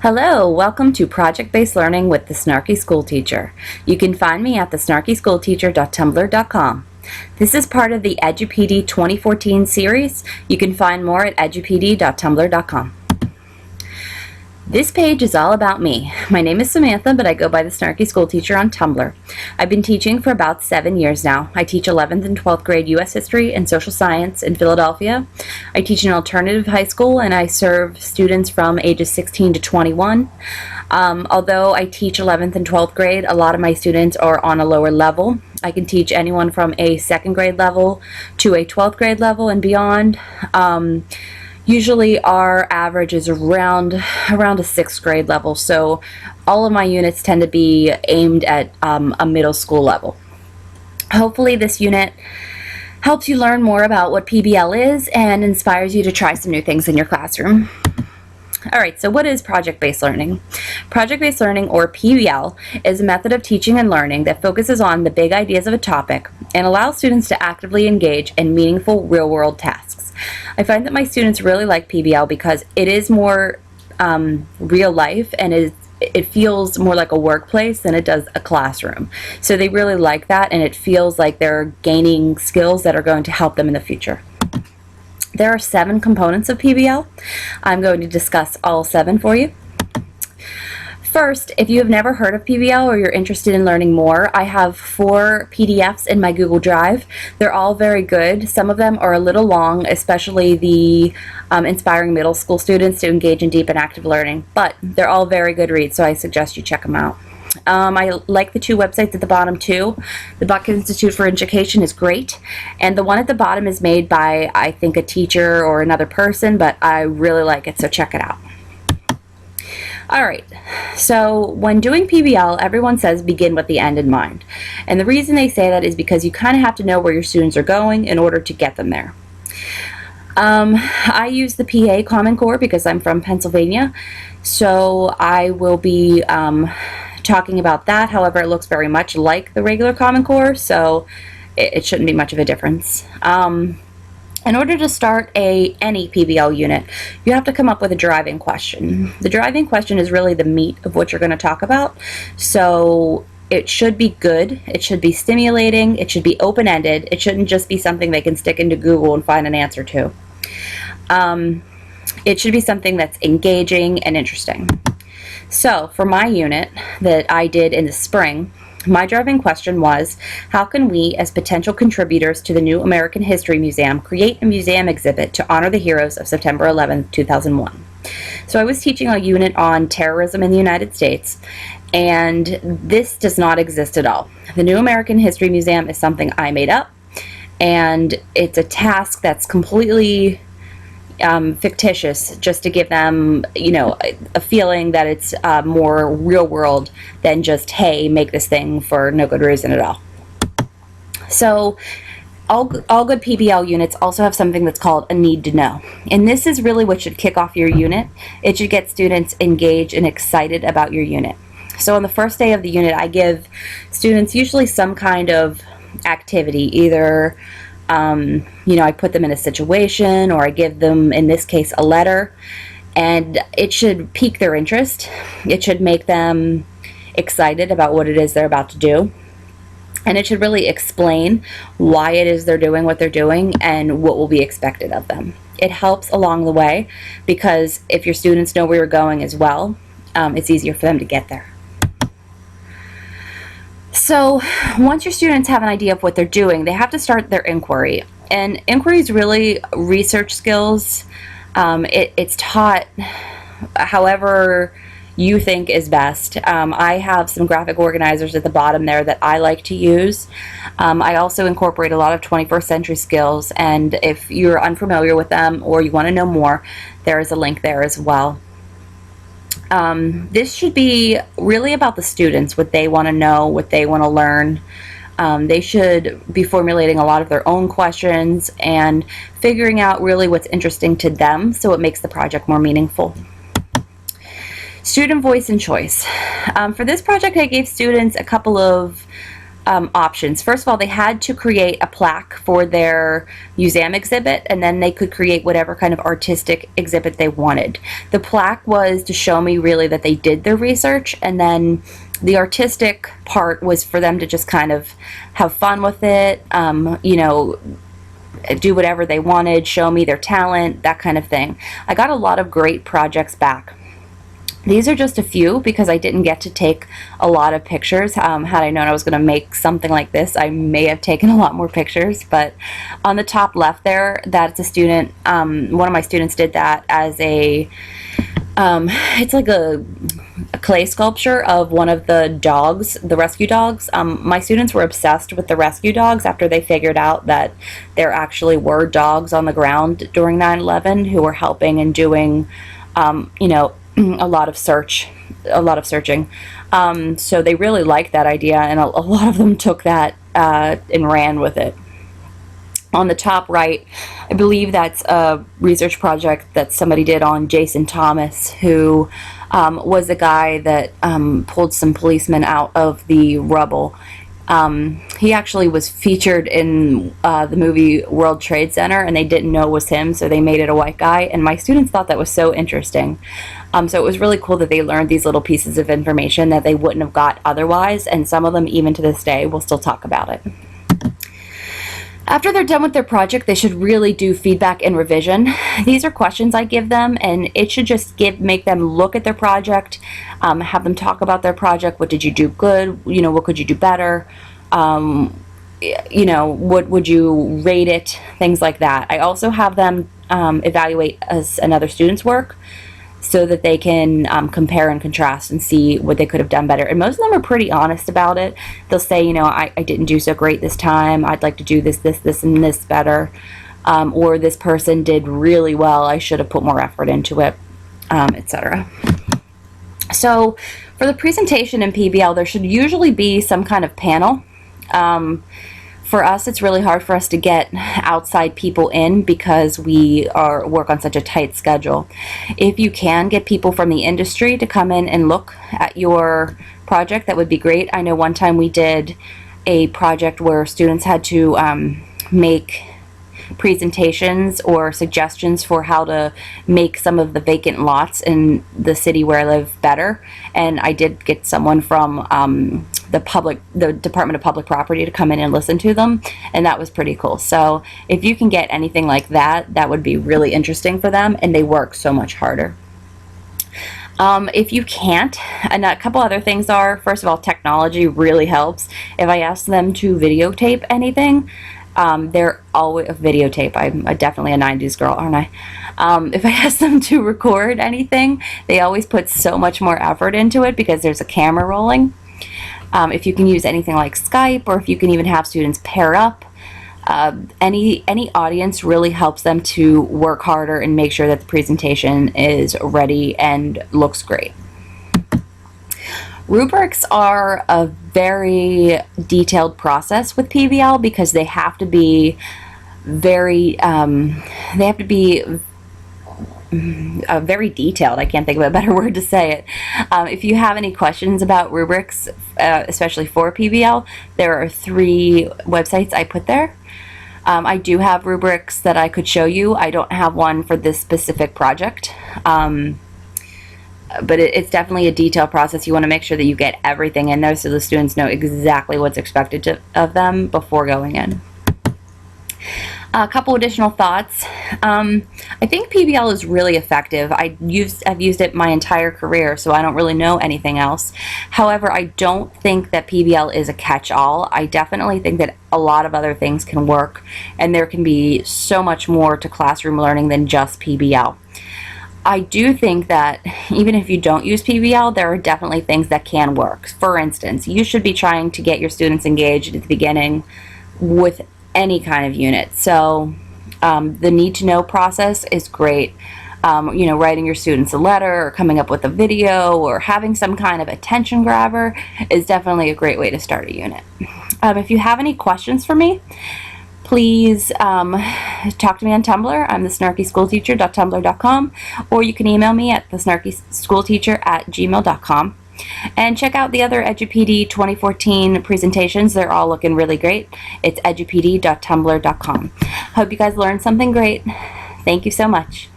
Hello, welcome to Project-Based Learning with the Snarky Schoolteacher. You can find me at thesnarkyschoolteacher.tumblr.com. This is part of the EduPD 2014 series. You can find more at edupd.tumblr.com. This page is all about me. My name is Samantha, but I go by the Snarky Schoolteacher on Tumblr. I've been teaching for about 7 years now. I teach 11th and 12th grade U.S. History and Social Science in Philadelphia. I teach an alternative high school, and I serve students from ages 16 to 21. Although I teach 11th and 12th grade, a lot of my students are on a lower level. I can teach anyone from a 2nd grade level to a 12th grade level and beyond. Usually our average is around a 6th grade level, so all of my units tend to be aimed at a middle school level. Hopefully this unit helps you learn more about what PBL is and inspires you to try some new things in your classroom. Alright, so what is project-based learning? Project-based learning, or PBL, is a method of teaching and learning that focuses on the big ideas of a topic and allows students to actively engage in meaningful real-world tasks. I find that my students really like PBL because it is more real life, and it feels more like a workplace than it does a classroom. So they really like that, and it feels like they're gaining skills that are going to help them in the future. There are 7 components of PBL. I'm going to discuss all 7 for you. First, if you have never heard of PBL or you're interested in learning more, I have 4 PDFs in my Google Drive. They're all very good. Some of them are a little long, especially the inspiring middle school students to engage in deep and active learning, but they're all very good reads, so I suggest you check them out. I like the 2 websites at the bottom too. The Buck Institute for Education is great, and the one at the bottom is made by, I think, a teacher or another person, but I really like it, so check it out. Alright, so when doing PBL, everyone says begin with the end in mind. And the reason they say that is because you kind of have to know where your students are going in order to get them there. I use the PA Common Core because I'm from Pennsylvania, so I will be talking about that. However, it looks very much like the regular Common Core, so it shouldn't be much of a difference. In order to start any PBL unit, you have to come up with a driving question. The driving question is really the meat of what you're going to talk about. So it should be good, it should be stimulating, it should be open-ended, it shouldn't just be something they can stick into Google and find an answer to. It should be something that's engaging and interesting. So for my unit that I did in the spring, my driving question was, how can we, as potential contributors to the new American History Museum, create a museum exhibit to honor the heroes of September 11, 2001? So I was teaching a unit on terrorism in the United States, and this does not exist at all. The new American History Museum is something I made up, and it's a task that's completely fictitious, just to give them, you know, a feeling that it's more real world than just, hey, make this thing for no good reason at all. So all good PBL units also have something that's called a need to know, and this is really what should kick off your unit. It should get students engaged and excited about your unit. So on the first day of the unit, I give students usually some kind of activity, either you know, I put them in a situation, or I give them, in this case, a letter, and it should pique their interest. It should make them excited about what it is they're about to do, and it should really explain why it is they're doing what they're doing and what will be expected of them. It helps along the way, because if your students know where you're going as well, it's easier for them to get there. So once your students have an idea of what they're doing, they have to start their inquiry. And inquiry is really research skills. It's taught however you think is best. I have some graphic organizers at the bottom there that I like to use. I also incorporate a lot of 21st century skills, and if you're unfamiliar with them or you want to know more, there is a link there as well. This should be really about the students, what they want to know, what they want to learn. They should be formulating a lot of their own questions and figuring out really what's interesting to them, so it makes the project more meaningful. Student voice and choice. For this project, I gave students a couple of options. First of all, they had to create a plaque for their museum exhibit, and then they could create whatever kind of artistic exhibit they wanted. The plaque was to show me really that they did their research, and then the artistic part was for them to just kind of have fun with it, you know, do whatever they wanted, show me their talent, that kind of thing. I got a lot of great projects back. These are just a few because I didn't get to take a lot of pictures. Had I known I was going to make something like this, I may have taken a lot more pictures. But on the top left there, that's a student, one of my students did that as a, it's like a clay sculpture of one of the dogs, the rescue dogs. My students were obsessed with the rescue dogs after they figured out that there actually were dogs on the ground during 9/11 who were helping and doing, you know, a lot of searching. So they really liked that idea, and a lot of them took that and ran with it. On the top right, I believe that's a research project that somebody did on Jason Thomas, who was the guy that pulled some policemen out of the rubble. He actually was featured in the movie World Trade Center, and they didn't know it was him, so they made it a white guy, and my students thought that was so interesting. So it was really cool that they learned these little pieces of information that they wouldn't have got otherwise, and some of them, even to this day, will still talk about it. After they're done with their project, they should really do feedback and revision. These are questions I give them, and it should just make them look at their project, have them talk about their project. What did you do good? You know, what could you do better? You know, what would you rate it? Things like that. I also have them evaluate another student's work, so that they can compare and contrast and see what they could have done better. And most of them are pretty honest about it. They'll say, you know, I didn't do so great this time. I'd like to do this, and this better. Or this person did really well. I should have put more effort into it, etc. So for the presentation in PBL, there should usually be some kind of panel. For us, it's really hard for us to get outside people in because we work on such a tight schedule. If you can get people from the industry to come in and look at your project, that would be great. I know one time we did a project where students had to make presentations or suggestions for how to make some of the vacant lots in the city where I live better, and I did get someone from the Department of Public Property to come in and listen to them, and that was pretty cool. So if you can get anything like that, that would be really interesting for them, and they work so much harder. If you can't, and a couple other things are, first of all, technology really helps. If I ask them to videotape anything, they're always a videotape. I'm definitely a 90s girl, aren't I? If I ask them to record anything, they always put so much more effort into it because there's a camera rolling. If you can use anything like Skype, or if you can even have students pair up, any audience really helps them to work harder and make sure that the presentation is ready and looks great. Rubrics are a very detailed process with PBL because they have to be very, very detailed. I can't think of a better word to say it. If you have any questions about rubrics, especially for PBL, there are 3 websites I put there. I do have rubrics that I could show you. I don't have one for this specific project. But it's definitely a detailed process. You want to make sure that you get everything in there so the students know exactly what's expected of them before going in. A couple additional thoughts. I think PBL is really effective. I've used it my entire career, so I don't really know anything else. However, I don't think that PBL is a catch-all. I definitely think that a lot of other things can work, and there can be so much more to classroom learning than just PBL. I do think that even if you don't use PBL, there are definitely things that can work. For instance, you should be trying to get your students engaged at the beginning with any kind of unit. So the need to know process is great. You know, writing your students a letter or coming up with a video or having some kind of attention grabber is definitely a great way to start a unit. If you have any questions for me, please talk to me on Tumblr. I'm the snarkyschoolteacher.tumblr.com, or you can email me at thesnarkyschoolteacher@gmail.com. And check out the other EduPD 2014 presentations. They're all looking really great. It's edupd.tumblr.com. Hope you guys learned something great. Thank you so much.